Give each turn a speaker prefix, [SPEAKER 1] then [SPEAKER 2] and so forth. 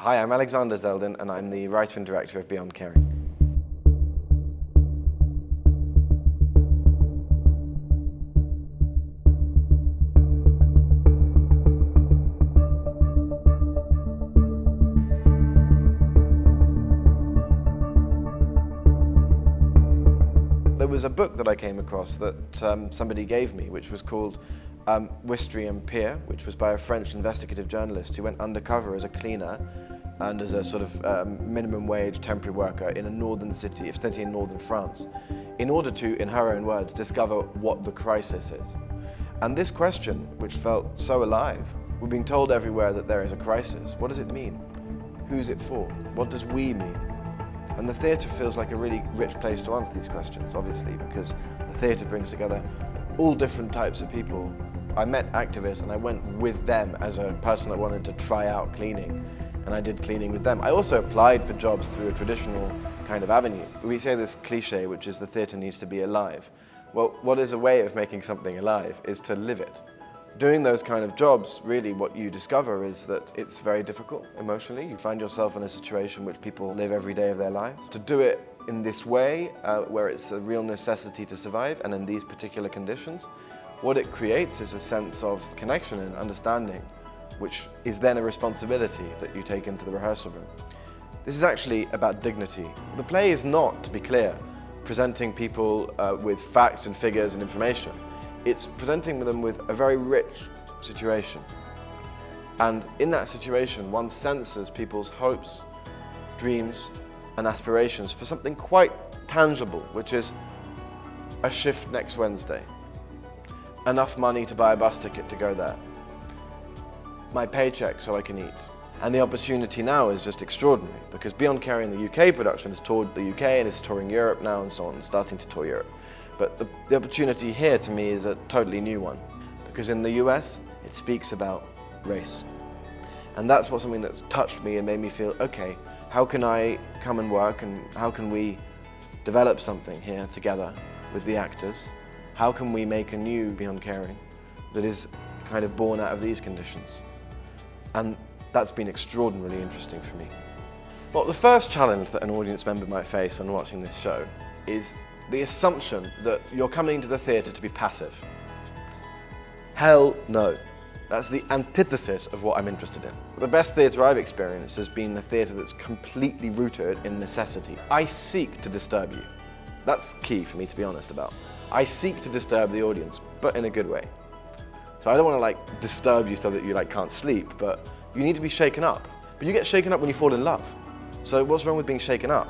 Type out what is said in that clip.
[SPEAKER 1] Hi, I'm Alexander Zeldin, and I'm the writer and director of Beyond Caring. There was a book that I came across that somebody gave me, which was called Wistry and Peer, which was by a French investigative journalist who went undercover as a cleaner and as a sort of minimum wage temporary worker in a northern city in northern France, in order to, in her own words, discover what the crisis is. And this question, which felt so alive, we're being told everywhere that there is a crisis. What does it mean? Who's it for? What does we mean? And the theatre feels like a really rich place to answer these questions, obviously, because the theatre brings together all different types of people. I met activists and I went with them as a person that wanted to try out cleaning, and I did cleaning with them. I also applied for jobs through a traditional kind of avenue. We say this cliche, which is the theatre needs to be alive. Well, what is a way of making something alive is to live it. Doing those kind of jobs, really what you discover is that it's very difficult emotionally. You find yourself in a situation which people live every day of their lives. To do it in this way, where it's a real necessity to survive, and in these particular conditions, what it creates is a sense of connection and understanding, which is then a responsibility that you take into the rehearsal room. This is actually about dignity. The play is not, to be clear, presenting people with facts and figures and information. It's presenting them with a very rich situation. And in that situation, one senses people's hopes, dreams, and aspirations for something quite tangible, which is a shift next Wednesday, enough money to buy a bus ticket to go there, my paycheck so I can eat. And the opportunity now is just extraordinary, because Beyond Caring, the UK production, has toured the UK and is touring Europe now and so on, starting to tour Europe. But the opportunity here to me is a totally new one, because in the US it speaks about race. And that's something that's touched me and made me feel, okay, how can I come and work, and how can we develop something here together with the actors? How can we make a new Beyond Caring that is kind of born out of these conditions? And that's been extraordinarily interesting for me. Well, the first challenge that an audience member might face when watching this show is the assumption that you're coming to the theatre to be passive. Hell no. That's the antithesis of what I'm interested in. The best theatre I've experienced has been the theatre that's completely rooted in necessity. I seek to disturb you. That's key for me to be honest about. I seek to disturb the audience, but in a good way. So I don't want to disturb you so that you can't sleep, but you need to be shaken up. But you get shaken up when you fall in love. So what's wrong with being shaken up?